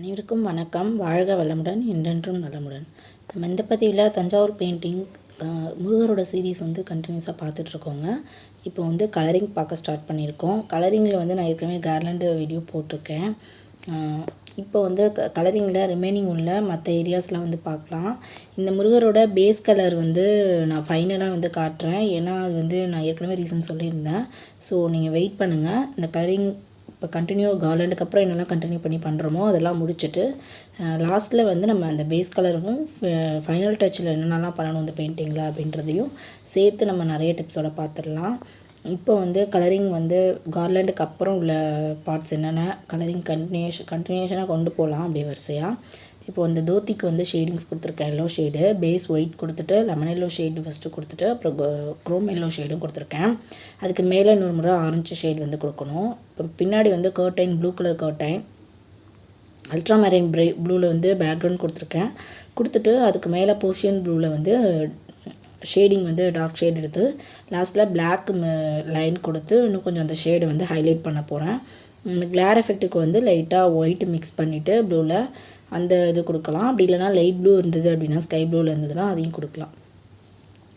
அனைவருக்கும் வணக்கம். வாழ்க வளமுடன், என்றென்றும் நலமுடன். நம்ம இந்த பதிவில் தஞ்சாவூர் பெயிண்டிங் முருகரோட சீரீஸ் கண்டினியூஸாக பார்த்துட்ருக்கோங்க. இப்போ கலரிங் பார்க்க ஸ்டார்ட் பண்ணியிருக்கோம். கலரிங்கில் நான் ஏற்கனவே கார்லண்டு வீடியோ போட்டிருக்கேன். இப்போ கலரிங்கில் ரிமைனிங் உள்ள மற்ற ஏரியாஸ்லாம் பார்க்கலாம். இந்த முருகரோட பேஸ் கலர் நான் ஃபைனலாக காட்டுறேன். ஏன்னா அது நான் ஏற்கனவே ரீசன் சொல்லியிருந்தேன். ஸோ நீங்கள் வெயிட் பண்ணுங்கள். இந்த கலரிங் இப்போ கார்லண்டுக்கு அப்புறம் என்னெல்லாம் கண்டினியூ பண்ணி பண்ணுறோமோ அதெல்லாம் முடிச்சுட்டு லாஸ்ட்டில் நம்ம அந்த பேஸ் கலரும் ஃபைனல் டச்சில் என்னென்னலாம் பண்ணணும் இந்த பெயிண்டிங்கில் அப்படின்றதையும் சேர்த்து நம்ம நிறைய டிப்ஸோட பார்த்துடலாம். இப்போ கலரிங் கார்லண்டுக்கு அப்புறம் உள்ள பார்ட்ஸ் என்னென்ன கலரிங் கண்டினியூஷனாக கொண்டு போகலாம் அப்படியே வரிசையாக. இப்போ அந்த தோத்திக்கு ஷேடிங்ஸ் கொடுத்துருக்கேன். எல்லோ ஷேடு, பேஸ் ஒயிட் கொடுத்துட்டு லெமன் எல்லோ ஷேடு ஃபஸ்ட்டு கொடுத்துட்டு அப்புறம் க்ரோம் எல்லோ ஷேடும் கொடுத்துருக்கேன். அதுக்கு மேலே இன்னொரு முறை ஆரஞ்சு ஷேடு கொடுக்கணும். இப்போ பின்னாடி curtain blue colour curtain ultramarine ப்ளூவில் பேக்ரவுண்ட் கொடுத்துருக்கேன். கொடுத்துட்டு அதுக்கு மேலே போர்ஷியன் ப்ளூவில் ஷேடிங் டார்க் ஷேட் எடுத்து லாஸ்ட்டில் பிளாக் லைன் கொடுத்து இன்னும் கொஞ்சம் அந்த ஷேடு ஹைலைட் பண்ண போகிறேன். கிளார் எஃபெக்ட்டுக்கு லைட்டாக ஒயிட் மிக்ஸ் பண்ணிவிட்டு ப்ளூவில் அந்த இது கொடுக்கலாம். அப்படி இல்லைனா லைட் ப்ளூ இருந்தது அப்படின்னா ஸ்கை ப்ளூவில் இருந்ததுன்னா அதையும் கொடுக்கலாம்.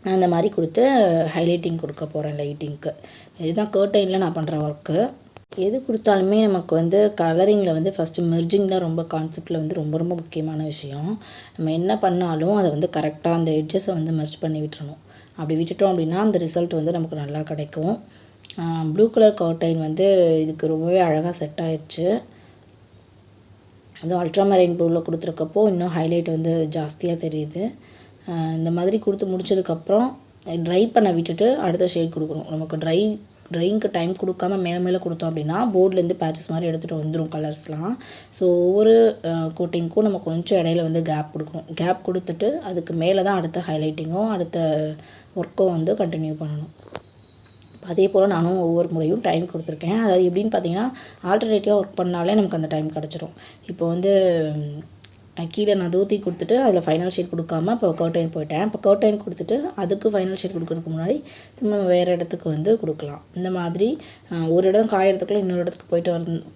நான் அந்த மாதிரி கொடுத்து ஹைலைட்டிங் கொடுக்க போகிறேன் லைட்டிங்க்கு. இதுதான் கர்டைனில் நான் பண்ணுற ஒர்க்கு. எது கொடுத்தாலுமே நமக்கு கலரிங்கில் ஃபஸ்ட்டு மெர்ஜிங் தான் ரொம்ப கான்செப்டில் ரொம்ப ரொம்ப முக்கியமான விஷயம். நம்ம என்ன பண்ணாலும் அதை கரெக்டாக அந்த எட்ஜஸை மெர்ஜ் பண்ணி விட்டுறணும். அப்படி விட்டுட்டோம் அப்படின்னா அந்த ரிசல்ட் நமக்கு நல்லா கிடைக்கும். ப்ளூ கலர் கர்டைன் இதுக்கு ரொம்பவே அழகாக செட் ஆயிடுச்சு. அதுவும் அல்ட்ராமரைன் ப்ளூவில் கொடுத்துருக்கப்போ இன்னும் ஹைலைட் ஜாஸ்தியாக தெரியுது. இந்த மாதிரி கொடுத்து முடிச்சதுக்கப்புறம் ட்ரை பண்ண விட்டுட்டு அடுத்த ஷேட் கொடுக்கணும். நமக்கு ட்ரைங்க்கு டைம் கொடுக்காம மேலே கொடுத்தோம் அப்படின்னா போர்ட்லேருந்து பேச்சஸ் மாதிரி எடுத்துகிட்டு வந்துடும் கலர்ஸ்லாம். ஸோ ஒவ்வொரு கோட்டிங்க்கும் நம்ம கொஞ்சம் இடையில கேப் கொடுக்கணும். கேப் கொடுத்துட்டு அதுக்கு மேலே தான் அடுத்த ஹைலைட்டிங்கும் அடுத்த ஒர்க்கும் கண்டினியூ பண்ணணும். அதே போல் நானும் ஒவ்வொரு முறையும் டைம் கொடுத்துருக்கேன். அதாவது எப்படின்னு பார்த்தீங்கன்னா ஆல்டர்னேட்டிவாக ஒர்க் பண்ணாலே நமக்கு அந்த டைம் கிடச்சிரும். இப்போ கீழே நான் தோத்தி கொடுத்துட்டு அதில் ஃபைனல் ஷேட் கொடுக்காம இப்போ கர்டைன் போயிட்டேன். இப்போ கர்டைன் கொடுத்துட்டு அதுக்கு ஃபைனல் ஷேட் கொடுக்கறதுக்கு முன்னாடி நம்ம வேறு இடத்துக்கு கொடுக்கலாம். இந்த மாதிரி ஒரு இடம் காயறதுக்குள்ள இன்னொரு இடத்துக்கு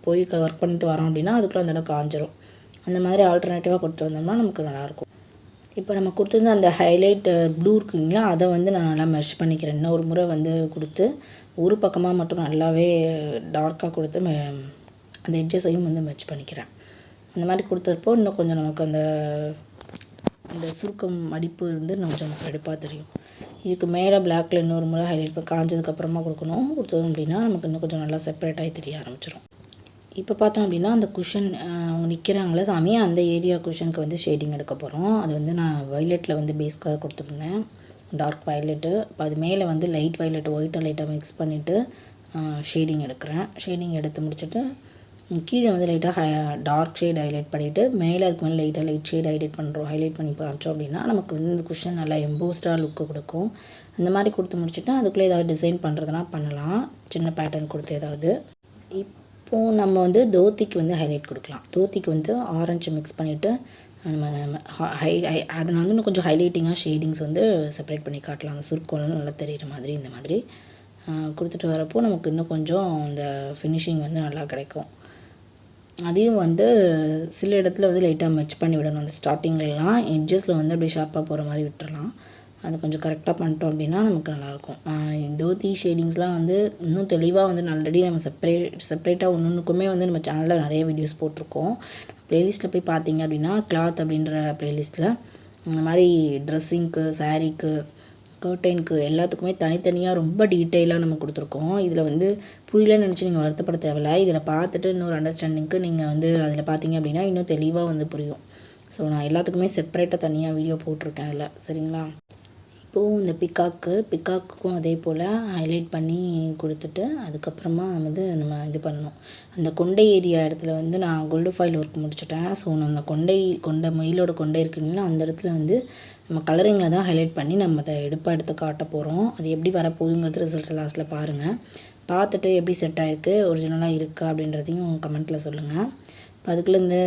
போய் ஒர்க் பண்ணிட்டு வரோம் அப்படின்னா அதுக்குள்ளே அந்த இடம் காஞ்சிரும். அந்த மாதிரி ஆல்டர்னேட்டிவாக கொடுத்துட்டு வந்தோம்னா நமக்கு நல்லாயிருக்கும். இப்போ நம்ம கொடுத்துருந்த அந்த ஹைலைட் ப்ளூ இருக்குங்களா அதை நான் நல்லா மெர்ஜ் பண்ணிக்கிறேன். இன்னொரு முறை கொடுத்து ஒரு பக்கமாக மட்டும் நல்லாவே டார்க்காக கொடுத்து அந்த எட்ஜஸையும் மெர்ஜ் பண்ணிக்கிறேன். அந்த மாதிரி கொடுத்தப்போ இன்னும் கொஞ்சம் நமக்கு அந்த சுருக்கம் மடிப்பு கொஞ்சம் நமக்கு எடுப்பாக தெரியும். இதுக்கு மேலே பிளாக்கில் இன்னொரு முறை ஹைலைட் பண்ணி காஞ்சதுக்கப்புறமா கொடுக்கணும். கொடுத்தோம் அப்படின்னா நமக்கு இன்னும் கொஞ்சம் நல்லா செப்பரேட் ஆகி தெரிய ஆரம்பிச்சிடும். இப்போ பார்த்தோம் அப்படின்னா அந்த குஷன் அவங்க நிற்கிறாங்களே சாமி அந்த ஏரியா குஷனுக்கு ஷேடிங் எடுக்க போகிறோம். அது நான் வயலட்டில் பேஸ் கலர் கொடுத்துருந்தேன், டார்க் வயலட்டு. இப்போ அது மேலே லைட் வயலட் ஒயிட்டை லைட்டாக மிக்ஸ் பண்ணிவிட்டு ஷேடிங் எடுக்கிறேன். ஷேடிங் எடுத்து முடிச்சுட்டு கீழே லைட்டாக டார்க் ஷேட் ஹைலைட் பண்ணிவிட்டு மேலே அதுக்கு மேலே லைட் ஷேட் ஹைலைட் பண்ணி பார்த்தோம் அப்படின்னா நமக்கு இந்த குஷன் நல்லா எம்போஸ்டாக லுக்கு கொடுக்கும். அந்த மாதிரி கொடுத்து முடிச்சுட்டு அதுக்குள்ளே ஏதாவது டிசைன் பண்ணுறதுனா பண்ணலாம், சின்ன பேட்டர்ன் கொடுத்து ஏதாவது. இப்போது நம்ம தோத்திக்கு ஹைலைட் கொடுக்கலாம். தோத்திக்கு ஆரஞ்சு மிக்ஸ் பண்ணிவிட்டு நம்ம அதை இன்னும் கொஞ்சம் ஹைலைட்டிங்காக ஷேடிங்ஸ் செப்பரேட் பண்ணி காட்டலாம். அந்த சுருக்கம் நல்லா தெரிகிற மாதிரி இந்த மாதிரி கொடுத்துட்டு வரப்போ நமக்கு இன்னும் கொஞ்சம் இந்த ஃபினிஷிங் நல்லா கிடைக்கும். அதையும் சில இடத்துல லைட்டாக மெர்ஜ் பண்ணி விடணும். அந்த ஸ்டார்டிங்லாம் எட்ஜஸில் அப்படியே ஷார்ப்பாக போகிற மாதிரி விட்டுறலாம். அது கொஞ்சம் கரெக்டாக பண்ணிட்டோம் அப்படின்னா நமக்கு நல்லாயிருக்கும். தோத்தி ஷேடிங்ஸ்லாம் இன்னும் தெளிவாக ஆல்ரெடி நம்ம செப்பரேட்டாக ஒன்றுக்குமே நம்ம சேனலில் நிறைய வீடியோஸ் போட்டிருக்கோம். ப்ளேலிஸ்ட்டில் போய் பார்த்தீங்க அப்படின்னா கிளாத் அப்படின்ற ப்ளேலிஸ்ட்டில் இந்த மாதிரி ட்ரெஸ்ஸிங்க்கு, சாரீக்கு, கர்டைனுக்கு எல்லாத்துக்குமே தனித்தனியாக ரொம்ப டீட்டெயிலாக நம்ம கொடுத்துருக்கோம். இதில் புரியலன்னு நினச்சி நீங்கள் வருத்தப்பட தேவையில்லை. இதில் பார்த்துட்டு இன்னொரு அண்டர்ஸ்டாண்டிங்க்கு நீங்கள் அதில் பார்த்தீங்க அப்படின்னா இன்னும் தெளிவாக புரியும். ஸோ நான் எல்லாத்துக்குமே செப்பரேட்டாக தனியாக வீடியோ போட்டிருக்கேன் அதில், சரிங்களா? இப்போது இந்த பிக்காக்குக்கும் அதே போல் ஹைலைட் பண்ணி கொடுத்துட்டு அதுக்கப்புறமா நம்ம இது பண்ணணும். அந்த கொண்டை ஏரியா இடத்துல நான் கோல்டு ஃபாயில் ஒர்க் முடிச்சிட்டேன். ஸோ நம்ம கொண்டை மயிலோட கொண்டை இருக்குங்களா அந்த இடத்துல நம்ம கலரிங்கில் தான் ஹைலைட் பண்ணி நம்ம அதை எடுத்து காட்ட போகிறோம். அது எப்படி வரப்போகுதுங்கிறது ரிசல்ட் லாஸ்ட்டில் பாருங்கள். பார்த்துட்டு எப்படி செட் ஆகிருக்கு, ஒரிஜினலாக இருக்கா அப்படின்றதையும் கமெண்ட்டில் சொல்லுங்கள். இப்போ அதுக்குள்ளே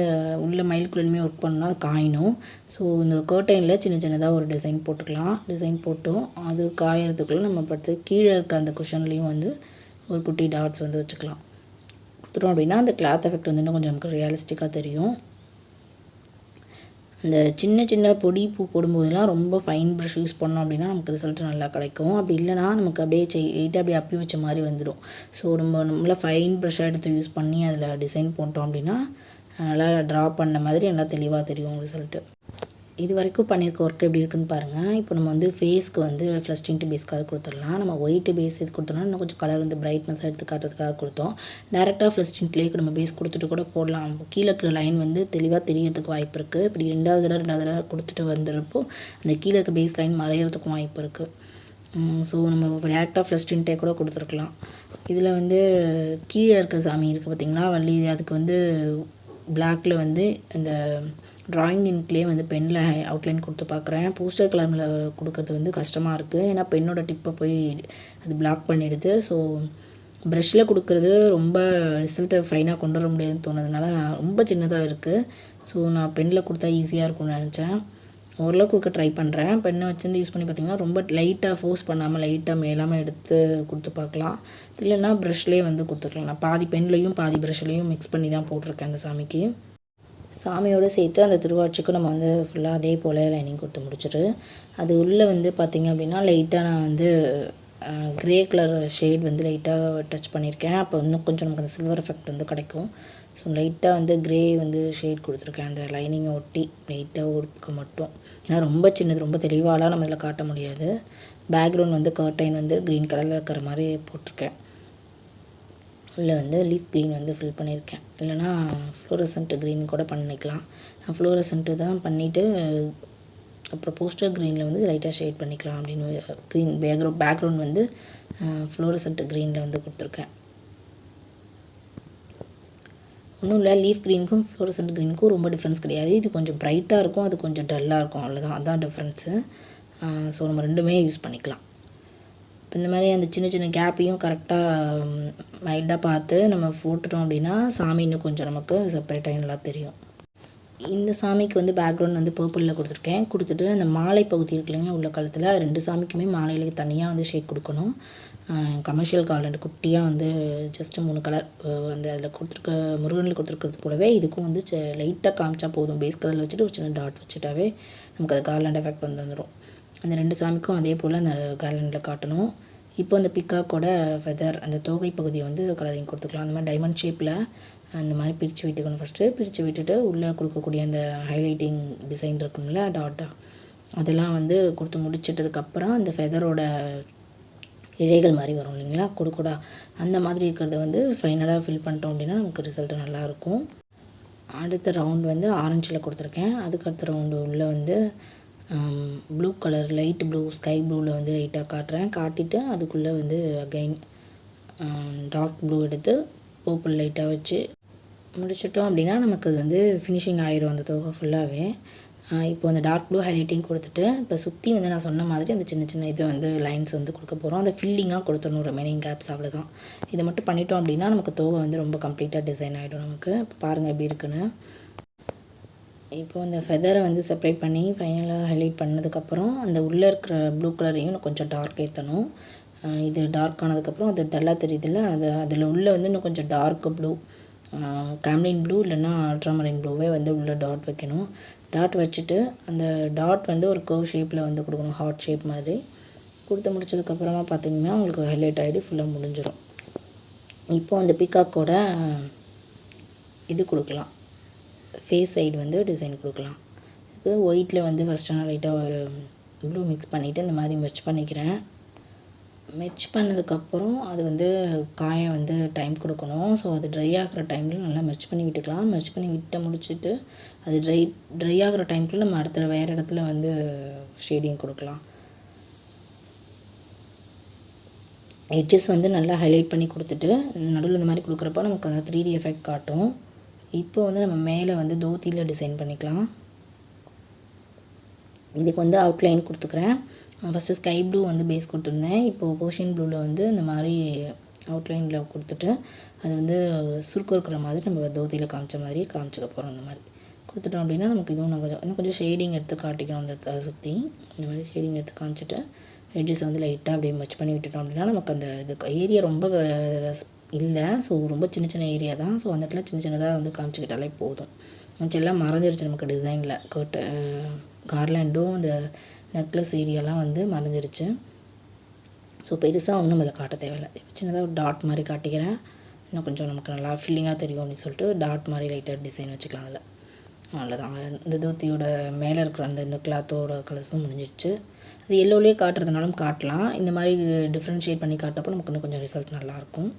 உள்ள மயிலுக்குள்ளேயுமே ஒர்க் பண்ணால் அது காயணும். ஸோ இந்த கர்டைனில் சின்னதாக ஒரு டிசைன் போட்டுக்கலாம். டிசைன் போட்டும் அது காயறதுக்குள்ளே நம்ம படுத்து கீழே இருக்க அந்த குஷன்லேயும் ஒரு குட்டி டாட்ஸ் வச்சுக்கலாம். கொடுத்துட்டோம் அப்படின்னா அந்த கிளாத் எஃபெக்ட் இன்னும் கொஞ்சம் நமக்கு ரியலிஸ்டிக்காக தெரியும். அந்த சின்ன சின்ன பொடி பூ போடும்போதெல்லாம் ரொம்ப ஃபைன் ப்ரஷ் யூஸ் பண்ணோம் அப்படின்னா நமக்கு ரிசல்ட் நல்லா கிடைக்கும். அப்படி இல்லைனா நமக்கு அப்படியே லைட்டாக அப்படியே அப்பி வச்ச மாதிரி வந்துடும். ஸோ நம்மள ஃபைன் ப்ரஷ்ஷாக எடுத்து யூஸ் பண்ணி அதில் டிசைன் போட்டோம் அப்படின்னா நல்லா ட்ரா பண்ண மாதிரி நல்லா தெளிவாக தெரியும் ரிசல்ட்டு. இது வரைக்கும் பண்ணியிருக்க ஒர்க் எப்படி இருக்குன்னு பாருங்கள். இப்போ நம்ம வந்து ஃபேஸ்க்கு வந்து ஃப்ளஷ் டிண்ட் பேஸ் கலர் கொடுத்துடலாம். நம்ம ஒயிட்டு பேஸ் இது கொடுத்தோம்னா இன்னும் கொஞ்சம் கலர் வந்து பிரைட்னஸாக எடுத்து காட்டுறதுக்காக கொடுத்தோம். டேரெக்டாக ஃப்ளஷ் டிண்ட்லேயே நம்ம பேஸ் கொடுத்துட்டு கூட போடலாம். கீழே இருக்கிற லைன் வந்து தெளிவாக தெரியறதுக்கு வாய்ப்பு இருக்குது. இப்படி ரெண்டாவது தடவை கொடுத்துட்டு வந்துடுறப்போ அந்த கீழே இருக்க பேஸ் லைன் மறையிறதுக்கும் வாய்ப்பு இருக்குது. ஸோ நம்ம டேரெக்டாக ஃப்ளஷ் டிண்ட்டே கூட கொடுத்துருக்கலாம். இதில் வந்து கீழே இருக்க சாமி இருக்குது பார்த்திங்களா, வள்ளி, அதுக்கு வந்து பிளாக்ல வந்து இந்த ட்ராயிங் இன்க்லேயே வந்து பெனில் அவுட்லைன் கொடுத்து பார்க்குறேன். போஸ்டர் கலரில் கொடுக்கறது வந்து கஷ்டமாக இருக்குது. ஏன்னா பென்னோட டிப்பை போய் அது பிளாக் பண்ணிடுது. ஸோ ப்ரஷ்ஷில் கொடுக்குறது ரொம்ப ரிசல்ட்டை ஃபைனாக கொண்டு வர முடியாதுன்னு தோணுதுனால ரொம்ப சின்னதாக இருக்குது. ஸோ நான் பெனில் கொடுத்தா ஈஸியாக இருக்கும்னு நினச்சேன். ஓரளவு கொடுக்க ட்ரை பண்ணுறேன். பெண்ணை வச்சுருந்து யூஸ் பண்ணி பார்த்திங்கன்னா ரொம்ப லைட்டாக ஃபோர்ஸ் பண்ணாமல் லைட்டாக மேலாமல் எடுத்து கொடுத்து பார்க்கலாம். இல்லைன்னா ப்ரஷ்லேயே வந்து கொடுத்துக்கலாம். நான் பாதி பென்லேயும் பாதி ப்ரஷ்லேயும் மிக்ஸ் பண்ணி தான் போட்டிருக்கேன் அந்த சாமிக்கு. சாமியோடு சேர்த்து அந்த திருவாட்சிக்கும் நம்ம வந்து ஃபுல்லாக அதே போல் லைனிங் கொடுத்து முடிச்சுட்டு அது உள்ளே வந்து பார்த்திங்க அப்படின்னா லைட்டாக நான் வந்து க்ரே கலர் ஷேட் வந்து லைட்டாக டச் பண்ணியிருக்கேன். அப்போ இன்னும் கொஞ்சம் நமக்கு அந்த சில்வர் எஃபெக்ட் வந்து கிடைக்கும். ஸோ லைட்டாக வந்து க்ரே வந்து ஷேட் கொடுத்துருக்கேன் அந்த லைனிங்கை ஒட்டி லைட்டாக ஒரு பக்கம் மட்டும். ஏன்னா ரொம்ப சின்னது, ரொம்ப தெளிவாலாம் நம்ம இதில் காட்ட முடியாது. பேக்ரவுண்ட் வந்து கர்டைன் வந்து க்ரீன் கலரில் இருக்கிற மாதிரி போட்டிருக்கேன். உள்ளே வந்து லீஃப் க்ரீன் வந்து ஃபில் பண்ணியிருக்கேன். இல்லைனா ஃப்ளோரசன்ட் க்ரீன் கூட பண்ணிக்கலாம். நான் ஃப்ளோரசன்ட்டு தான் பண்ணிவிட்டு அப்புறம் போஸ்டர் க்ரீனில் வந்து லைட்டாக ஷேட் பண்ணிக்கலாம் அப்படின்னு க்ரீன் பேக்ரவுண்ட் வந்து ஃப்ளோரசன்ட் க்ரீனில் வந்து கொடுத்துருக்கேன். ஒன்றும் இல்லை, லீஃப் க்ரீனுக்கும் ஃப்ளோரசன்ட் க்ரீனுக்கும் ரொம்ப டிஃப்ரென்ஸ் கிடையாது. இது கொஞ்சம் ப்ரைட்டாக இருக்கும், அது கொஞ்சம் டல்லாக இருக்கும், அவ்வளோதான். அதுதான் டிஃப்ரென்ஸு. ஸோ நம்ம ரெண்டுமே யூஸ் பண்ணிக்கலாம். இப்போ இந்த மாதிரி அந்த சின்ன சின்ன கேப்பையும் கரெக்டாக மைல்டாக பார்த்து நம்ம போட்டுட்டோம் அப்படின்னா சாமி இன்னும் கொஞ்சம் நமக்கு செப்பரேட்டாக நல்லா தெரியும். இந்த சாமிக்கு வந்து பேக்ரவுண்ட் வந்து பர்பிளில் கொடுத்துட்டு அந்த மாலை பகுதி இருக்கு இல்லைங்க உள்ள கழுத்தில், ரெண்டு சாமிக்குமே மாலையில் தனியாக வந்து ஷேட் கொடுக்கணும். கமர்ஷியல் கார்லண்ட் குட்டியாக வந்து ஜஸ்ட்டு 3 கலர் அந்த அதில் கொடுத்துருக்க முருகனில் கொடுத்துருக்கிறது போலவே இதுக்கும் வந்து லைட்டாக காமிச்சா போதும். பேஸ் கலரில் வச்சுட்டு ஒரு சின்ன டாட் வச்சுட்டாவே நமக்கு அது கார்லண்ட் எஃபெக்ட் வந்துடும். அந்த ரெண்டு சாமிக்கும் அதே போல் அந்த கார்லண்டில் காட்டணும். இப்போ அந்த பிக்காக்கோட ஃபெதர் அந்த தோகை பகுதியை வந்து கலரிங் கொடுத்துக்கலாம். அந்த மாதிரி டைமண்ட் ஷேப்பில் அந்த மாதிரி பிரித்து விட்டுக்கணும். ஃபஸ்ட்டு பிரித்து விட்டுட்டு உள்ளே கொடுக்கக்கூடிய அந்த ஹைலைட்டிங் டிசைன் இருக்கும்ல டாட்டாக, அதெல்லாம் வந்து கொடுத்து முடிச்சிட்டதுக்கப்புறம் அந்த ஃபெதரோட இழைகள் மாதிரி வரும் இல்லைங்களா, கொடுக்கூடா, அந்த மாதிரி இருக்கிறத வந்து ஃபைனலாக ஃபில் பண்ணிட்டோம் அப்படின்னா நமக்கு ரிசல்ட்டு நல்லாயிருக்கும். அடுத்த ரவுண்ட் வந்து ஆரஞ்சில் கொடுத்துருக்கேன். அதுக்கு அடுத்த ரவுண்டு உள்ளே வந்து blue colour light blue sky ப்ளூவில் வந்து லைட்டாக காட்டிட்டு அதுக்குள்ளே வந்து அகைன் டார்க் ப்ளூ எடுத்து பர்பிள் லைட்டாக வச்சு முடிச்சிட்டோம் அப்படின்னா நமக்கு அது வந்து ஃபினிஷிங் ஆயிரும் அந்த தொகை ஃபுல்லாகவே. இப்போ அந்த டார்க் ப்ளூ ஹைலைட்டிங் கொடுத்துட்டு இப்போ சுற்றி வந்து நான் சொன்ன மாதிரி அந்த சின்ன சின்ன இதை வந்து லைன்ஸ் வந்து கொடுக்க போகிறோம். அந்த ஃபில்லிங்காக கொடுத்துடணும் ரிமைனிங் கேப்ஸ், அவ்வளோதான். இதை மட்டும் பண்ணிட்டோம் அப்படின்னா நமக்கு தொகை வந்து ரொம்ப கம்ப்ளீட்டாக டிசைன் ஆகிடும் நமக்கு. இப்போ பாருங்கள் எப்படி இருக்குன்னு. இப்போ அந்த ஃபெதரை வந்து செப்பரேட் பண்ணி ஃபைனலாக ஹைலைட் பண்ணதுக்கப்புறம் அந்த உள்ளே இருக்கிற ப்ளூ கலரையும் கொஞ்சம் டார்க் ஏற்றணும். இது டார்க் ஆனதுக்கப்புறம் அது டல்லாக தெரியுதுல்ல, அதில் உள்ளே வந்து இன்னும் கொஞ்சம் டார்க் ப்ளூ, கேம்லின் ப்ளூ இல்லைன்னா அல்ட்ராமரைன் ப்ளூவே வந்து உள்ளே டாட் வைக்கணும். டாட் வச்சுட்டு அந்த டாட் வந்து ஒரு கர்வ் ஷேப்பில் வந்து கொடுக்கணும், ஹார்ட் ஷேப் மாதிரி. கொடுத்து முடிச்சதுக்கப்புறமா பார்த்திங்கன்னா உங்களுக்கு ஹைலைட் ஆகிட்டு ஃபுல்லாக முடிஞ்சிடும். இப்போது அந்த பிகாக்கோட இது கொடுக்கலாம், ஃபேஸ் சைடு வந்து டிசைன் கொடுக்கலாம். இதுக்கு ஒயிட்டில் வந்து ஃபஸ்ட்டு நான் லைட்டாக ப்ளூ மிக்ஸ் பண்ணிவிட்டு இந்த மாதிரி மெர்ச் பண்ணிக்கிறேன். மெர்ச் பண்ணதுக்கப்புறம் அது வந்து காய வந்து டைம் கொடுக்கணும். ஸோ அது ட்ரை ஆகிற டைமில் நல்லா மெர்ச் பண்ணி விட்டுக்கலாம். மெர்ச் பண்ணி விட்டு முடிச்சுட்டு அது ட்ரை ஆகிற டைமுக்குள்ள நம்ம அடுத்த வேறு இடத்துல வந்து ஷேடிங் கொடுக்கலாம். எட்ஜஸ் வந்து நல்லா ஹைலைட் பண்ணி கொடுத்துட்டு நடுவில் இந்த மாதிரி கொடுக்குறப்ப நமக்கு அந்த 3D எஃபெக்ட் காட்டும். இப்போ வந்து நம்ம மேலே வந்து தோத்தியில் டிசைன் பண்ணிக்கலாம். இதுக்கு வந்து அவுட்லைன் கொடுத்துக்கிறேன். ஃபஸ்ட்டு ஸ்கை ப்ளூ வந்து பேஸ் கொடுத்துருந்தேன். இப்போது ஓஷன் ப்ளூவில் வந்து இந்த மாதிரி அவுட்லைனில் கொடுத்துட்டு அது வந்து சுருக்கம் இருக்கிற மாதிரி நம்ம தோத்தியில் காமிச்ச மாதிரி காமிச்சிக்க போகிறோம். இந்த மாதிரி கொடுத்துட்டோம் அப்படின்னா நமக்கு இதுவும் நான் இன்னும் கொஞ்சம் ஷேடிங் எடுத்து காட்டிக்கணும். அந்த சுற்றி இந்த மாதிரி ஷேடிங் எடுத்து காமிச்சிட்டு எட்ஜஸ் வந்து லைட்டாக அப்படியே மச் பண்ணி விட்டுட்டோம் அப்படின்னா நமக்கு அந்த இது ஏரியா ரொம்ப இல்லை. ஸோ ரொம்ப சின்ன சின்ன ஏரியா தான். ஸோ அந்த இடத்துல சின்ன சின்னதாக வந்து காமிச்சிக்கிட்டாலே போதும். கொஞ்சம் எல்லாம் மறைஞ்சிருச்சு நமக்கு டிசைனில். கார்லாண்டும் அந்த நெக்லஸ் ஏரியாலாம் வந்து மறைஞ்சிருச்சு. ஸோ பெருசாக ஒன்றும் அதில் காட்ட தேவையில்லை. சின்னதாக ஒரு டாட் மாதிரி காட்டிக்கிறேன். இன்னும் கொஞ்சம் நமக்கு நல்லா ஃபில்லிங்காக தெரியும் அப்படின்னு சொல்லிட்டு டாட் மாதிரி லைட்டாக டிசைன் வச்சுக்கலாம் அதில். அவ்வளோதான். இந்த தோத்தியோட மேலே இருக்கிற இந்த கிளாத்தோட கலர்ஸும் முடிஞ்சிருச்சு. அது எல்லோலேயே காட்டுறதுனாலும் காட்டலாம். இந்த மாதிரி டிஃப்ரென்ஷியேட் பண்ணி காட்டுறப்போ நமக்கு இன்னும் கொஞ்சம் ரிசல்ட் நல்லாயிருக்கும்.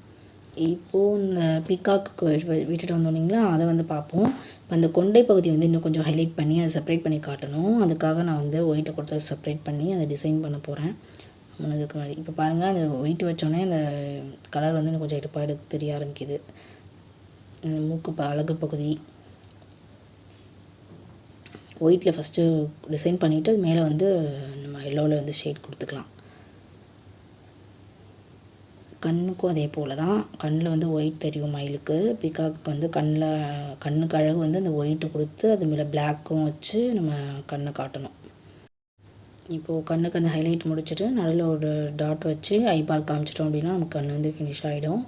இப்போது இந்த பீகாக்கு விட்டுட்டு வந்தோன்னீங்களா, அதை வந்து பார்ப்போம். இப்போ அந்த கொண்டை பகுதி வந்து இன்னும் கொஞ்சம் ஹைலைட் பண்ணி அதை செப்பரேட் பண்ணி காட்டணும். அதுக்காக நான் வந்து ஒயிட்டை கொடுத்து செப்பரேட் பண்ணி அதை டிசைன் பண்ண போகிறேன். முன்னதுக்கு முன்னாடி இப்போ பாருங்கள், அந்த ஒயிட் வச்சோடனே அந்த கலர் வந்து இன்னும் கொஞ்சம் எடுப்பாக தெரிய ஆரம்பிக்குது. அந்த மூக்கு அழகு பகுதி ஒயிட்டில் ஃபஸ்ட்டு டிசைன் பண்ணிவிட்டு அது மேலே வந்து நம்ம எல்லோவில் வந்து ஷேட் கொடுத்துக்கலாம். கண்ணுக்கும் அதே போல் தான். கண்ணில் வந்து ஒயிட் தெரியும் மயிலுக்கு. பீகாக்கு வந்து கண்ணுக்கு அழகு வந்து அந்த ஒயிட்டு கொடுத்து அது மேலே பிளாக்கும் வச்சு நம்ம கண்ணை காட்டணும். இப்போது கண்ணுக்கு அந்த ஹைலைட் முடிச்சுட்டு நடுவில் ஒரு டாட் வச்சு ஐபால் காமிச்சிட்டோம் அப்படின்னா நமக்கு கண் வந்து ஃபினிஷ் ஆகிடும்.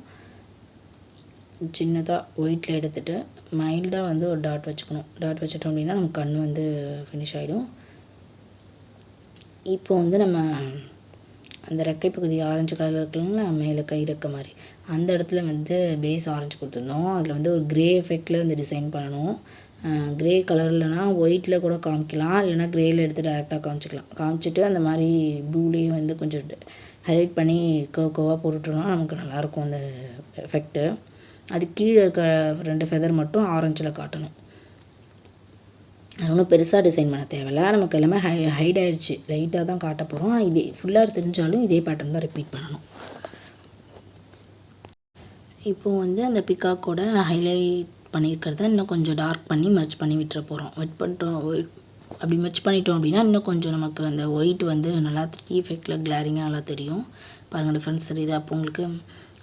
சின்னதாக ஒயிட்டில் எடுத்துகிட்டு மைல்டாக வந்து ஒரு டாட் வச்சுக்கணும். டாட் வச்சுட்டோம் அப்படின்னா நமக்கு கண் வந்து ஃபினிஷ் ஆகிடும். இப்போ வந்து நம்ம அந்த ரெக்கை பகுதி ஆரஞ்சு கலரில் இருக்குங்களா, மேலே கை ரெக்க மாதிரி, அந்த இடத்துல வந்து பேஸ் ஆரஞ்சு கொடுத்துருந்தோம். அதில் வந்து ஒரு க்ரே எஃபெக்டில் வந்து டிசைன் பண்ணணும். க்ரே கலர்லனா ஒயிட்டில் கூட காமிக்கலாம், இல்லைனா க்ரேயில் எடுத்து டேரெக்டாக காமிச்சிட்டு அந்த மாதிரி ப்ளூலேயே வந்து கொஞ்சம் ஹைலைட் பண்ணி கர்வாக போட்டுட்டோம்னா நமக்கு நல்லாயிருக்கும் அந்த எஃபெக்ட்டு. அது கீழே இருக்க 2 ஃபெதர் மட்டும் ஆரஞ்சில் காட்டணும். அது ஒன்றும் பெருசாக டிசைன் பண்ண தேவையில்லை. நமக்கு எல்லாமே ஹைட் ஆயிடுச்சு, லைட்டாக தான் காட்ட போகிறோம். இதே ஃபுல்லாக தெரிஞ்சாலும் இதே பேட்டர்ன் தான் ரிப்பீட் பண்ணணும். இப்போது வந்து அந்த பிகாக்கோட ஹைலைட் பண்ணியிருக்கிறத இன்னும் கொஞ்சம் டார்க் பண்ணி மெர்ச் பண்ணி விட்டுற போகிறோம். அப்படி மெர்ச் பண்ணிட்டோம் அப்படின்னா இன்னும் கொஞ்சம் நமக்கு அந்த ஒயிட் வந்து நல்லா 3D எஃபெக்டில் கிளாரிங்காக நல்லா தெரியும். பாருங்கள், டிஃப்ரென்ஸ் தெரியுது. அப்போ உங்களுக்கு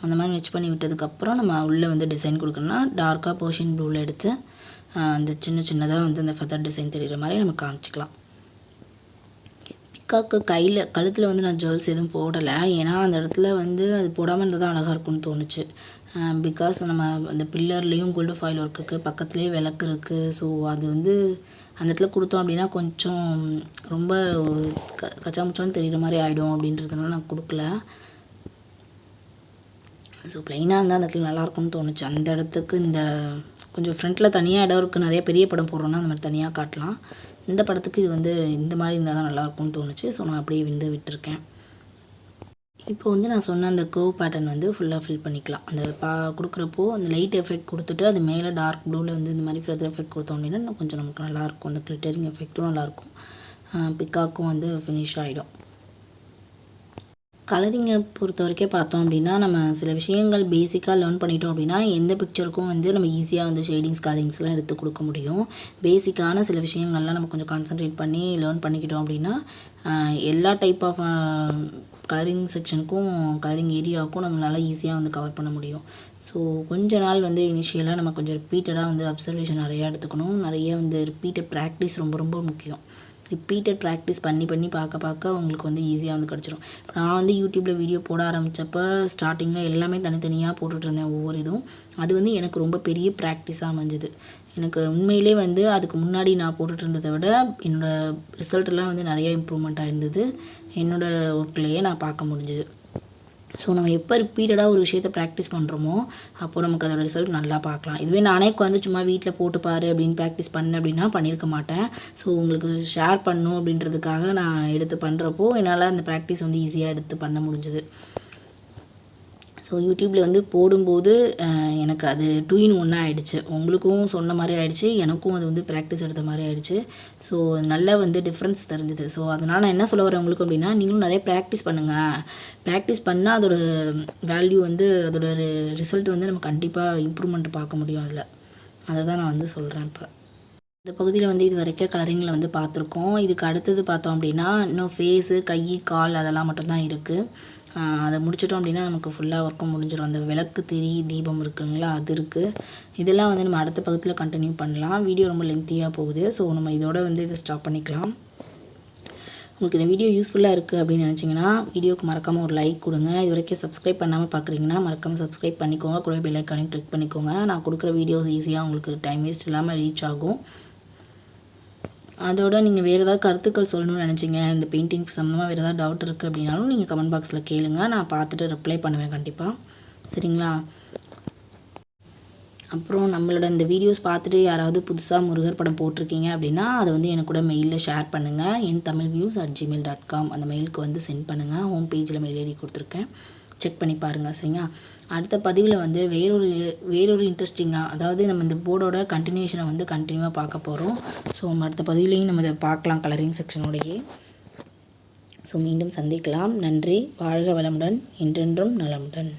அந்த மாதிரி மெர்ச் பண்ணி விட்டதுக்கப்புறம் நம்ம உள்ளே வந்து டிசைன் கொடுக்கணும்னா டார்க்காக போர்ஷன் ப்ளூவில் எடுத்து அந்த சின்னதாக வந்து அந்த ஃபெதர் டிசைன் தெரிகிற மாதிரி நம்ம காமிச்சிக்கலாம். பிகாக்கு கழுத்தில் வந்து நான் ஜுவல்ஸ் எதுவும் போடலை. ஏன்னா அந்த இடத்துல வந்து அது போடாமல் இருந்தால் தான் அழகாக இருக்கும்னு தோணுச்சு. பிகாஸ் நம்ம அந்த பில்லர்லேயும் கோல்டு ஃபாயில் ஒர்க் இருக்குது, பக்கத்துலேயே விளக்கு இருக்குது. ஸோ அது வந்து அந்த இடத்துல கொடுத்தோம் அப்படின்னா கொஞ்சம் ரொம்ப கச்சாமுச்சான்னு தெரிகிற மாதிரி ஆகிடும் அப்படின்றதுனால நான் கொடுக்கல. ஸோ ப்ளைனாக இருந்தால் அந்த இடத்துல நல்லாயிருக்கும்னு தோணுச்சு. அந்த இடத்துக்கு இந்த கொஞ்சம் ஃப்ரண்ட்டில் தனியாக இடம் இருக்குது. நிறைய பெரிய படம் போடுறோன்னா அந்த மாதிரி தனியாக காட்டலாம். இந்த படத்துக்கு இது வந்து இந்த மாதிரி இருந்தால் தான் நல்லாயிருக்கும்னு தோணுச்சு. ஸோ நான் அப்படியே வந்து விட்டுருக்கேன். இப்போ வந்து நான் சொன்ன அந்த கர்வ் பேட்டர்ன் வந்து ஃபுல்லாக ஃபில் பண்ணிக்கலாம். அந்த கொடுக்குறப்போ அந்த லைட் எஃபெக்ட் கொடுத்துட்டு அது மேலே டார்க் ப்ளூவில் வந்து இந்த மாதிரி ஃபெதர் எஃபெக்ட் கொடுத்தோம் அப்படின்னா இன்னும் கொஞ்சம் நமக்கு நல்லாயிருக்கும். அந்த கிளிட்டரிங் எஃபெக்ட்டும் நல்லாயிருக்கும். பிகாக்கும் வந்து ஃபினிஷ் ஆகிடும். கலரிங்கை பொறுத்த வரைக்கும் பார்த்தோம் அப்படின்னா நம்ம சில விஷயங்கள் பேசிக்காக லேர்ன் பண்ணிட்டோம் அப்படின்னா எந்த பிக்சருக்கும் வந்து நம்ம ஈஸியாக வந்து ஷேடிங்ஸ் கலரிங்ஸ்லாம் எடுத்து கொடுக்க முடியும். பேசிக்கான சில விஷயங்கள்லாம் நம்ம கொஞ்சம் கான்சன்ட்ரேட் பண்ணி லேர்ன் பண்ணிக்கிட்டோம் அப்படின்னா எல்லா டைப் ஆஃப் கலரிங் செக்ஷனுக்கும் கலரிங் ஏரியாவுக்கும் நம்மளால் ஈஸியாக வந்து கவர் பண்ண முடியும். ஸோ கொஞ்ச நாள் வந்து இனிஷியலாக நம்ம கொஞ்சம் ரிப்பீட்டடாக வந்து அப்சர்வேஷன் நிறையா எடுத்துக்கணும். நிறைய வந்து ரிப்பீட்டட் ப்ராக்டிஸ் ரொம்ப ரொம்ப முக்கியம். ரிப்பீட்டட் ப்ராக்டிஸ் பண்ணி பார்க்க உங்களுக்கு வந்து ஈஸியாக வந்து கிடச்சிரும். நான் வந்து யூடியூப்பில் வீடியோ போட ஆரம்பித்தப்போ ஸ்டார்டிங்கில் எல்லாமே தனித்தனியாக போட்டுட்ருந்தேன் ஒவ்வொரு இதுவும். அது வந்து எனக்கு ரொம்ப பெரிய ப்ராக்டிஸாக அமைஞ்சுது. எனக்கு உண்மையிலே வந்து அதுக்கு முன்னாடி நான் போட்டுட்டு இருந்ததை விட என்னோடய ரிசல்ட்டெல்லாம் வந்து நிறையா இம்ப்ரூவ்மெண்ட் ஆகிருந்தது. என்னோடய ஒர்க்லேயே நான் பார்க்க முடிஞ்சுது. ஸோ நம்ம எப்போ ரிப்பீட்டடாக ஒரு விஷயத்தை ப்ராக்டிஸ் பண்ணுறோமோ அப்போது நமக்கு அதோட ரிசல்ட் நல்லா பார்க்கலாம். இதுவே நானே வந்து சும்மா வீட்டில் போட்டுப்பாரு அப்படின்னு ப்ராக்டிஸ் பண்ணேன் அப்படின்னா பண்ணியிருக்க மாட்டேன். ஸோ உங்களுக்கு ஷேர் பண்ணணும் அப்படின்றதுக்காக நான் எடுத்து பண்ணுறப்போ என்னால் அந்த ப்ராக்டிஸ் வந்து ஈஸியாக எடுத்து பண்ண முடிஞ்சுது. ஸோ யூடியூப்பில் வந்து போடும்போது எனக்கு அது 2 in 1 ஆகிடுச்சு. உங்களுக்கும் சொன்ன மாதிரி ஆகிடுச்சு, எனக்கும் அது வந்து ப்ராக்டிஸ் எடுத்த மாதிரி ஆகிடுச்சு. ஸோ நல்லா வந்து டிஃப்ரென்ஸ் தெரிஞ்சுது. ஸோ அதனால் நான் என்ன சொல்ல வரேன் உங்களுக்கு அப்படின்னா, நீங்களும் நிறைய ப்ராக்டிஸ் பண்ணுங்கள். ப்ராக்டிஸ் பண்ணால் அதோட வேல்யூ வந்து அதோட ரிசல்ட் வந்து நம்ம கண்டிப்பாக இம்ப்ரூவ்மெண்ட் பார்க்க முடியும். அதை தான் நான் வந்து சொல்கிறேன். இப்போ இந்த பகுதியில் வந்து இது வரைக்கும் கலரிங்கில் வந்து பார்த்துருக்கோம். இதுக்கு அடுத்தது பார்த்தோம் அப்படின்னா இன்னும் ஃபேஸு, கை, கால் அதெல்லாம் மட்டும்தான் இருக்குது. அதை முடிச்சிட்டோம் அப்படின்னா நமக்கு ஃபுல்லாக ஒர்க்கும் முடிஞ்சிடும். அந்த விளக்கு, திரி, தீபம் இருக்குங்களா, அது இருக்குது. இதெல்லாம் வந்து நம்ம அடுத்த பக்கத்தில் கண்டினியூ பண்ணலாம். வீடியோ ரொம்ப லென்த்தியாக போகுது. ஸோ நம்ம இதோட வந்து இதை ஸ்டாப் பண்ணிக்கலாம். உங்களுக்கு இந்த வீடியோ யூஸ்ஃபுல்லாக இருக்குது அப்படின்னு நினச்சிங்கன்னா வீடியோக்கு மறக்காமல் ஒரு லைக் கொடுங்க. இது வரைக்கும் சப்ஸ்கிரைப் பண்ணாமல் பார்க்குறீங்கன்னா மறக்காமல் சப்ஸ்கிரைப் பண்ணிக்கோங்க. கூட பெல் ஐக்கானையும் கிளிக் பண்ணிக்கோங்க. நான் கொடுக்குற வீடியோஸ் ஈஸியாக உங்களுக்கு டைம் வேஸ்ட் இல்லாமல் ரீச் ஆகும். அதோட நீங்கள் வேறு ஏதாவது கருத்துக்கள் சொல்லணும்னு நினச்சிங்க, இந்த பெயிண்டிங் சம்மந்தமாக வேறு ஏதாவது டவுட் இருக்குது அப்படின்னாலும் நீங்கள் கமெண்ட் பாக்ஸில் கேளுங்க. நான் பார்த்துட்டு ரிப்ளை பண்ணுவேன் கண்டிப்பாக. சரிங்களா? அப்புறம் நம்மளோட இந்த வீடியோஸ் பார்த்துட்டு யாராவது புதுசாக முருகர் படம் போட்டிருக்கீங்க அப்படின்னா அதை வந்து எனக்கு கூட மெயிலில் ஷேர் பண்ணுங்கள். ntamilarts@gmail.com அந்த மெயிலுக்கு வந்து சென்ட் பண்ணுங்கள். ஹோம் பேஜில் மெயில் ஐடி கொடுத்துருக்கேன், செக் பண்ணி பாருங்கள். சரிங்களா? அடுத்த பதிவில் வந்து வேறொரு இன்ட்ரெஸ்டிங்காக, அதாவது நம்ம இந்த போர்டோட கண்டினியூஷனை வந்து கண்டினியூவாக பார்க்க போகிறோம். ஸோ அடுத்த பதிவுலேயும் நம்ம இதை பார்க்கலாம் கலரிங் செக்ஷனோடையே. ஸோ மீண்டும் சந்திக்கலாம். நன்றி. வாழ்க வளமுடன், என்றென்றும் நலமுடன்.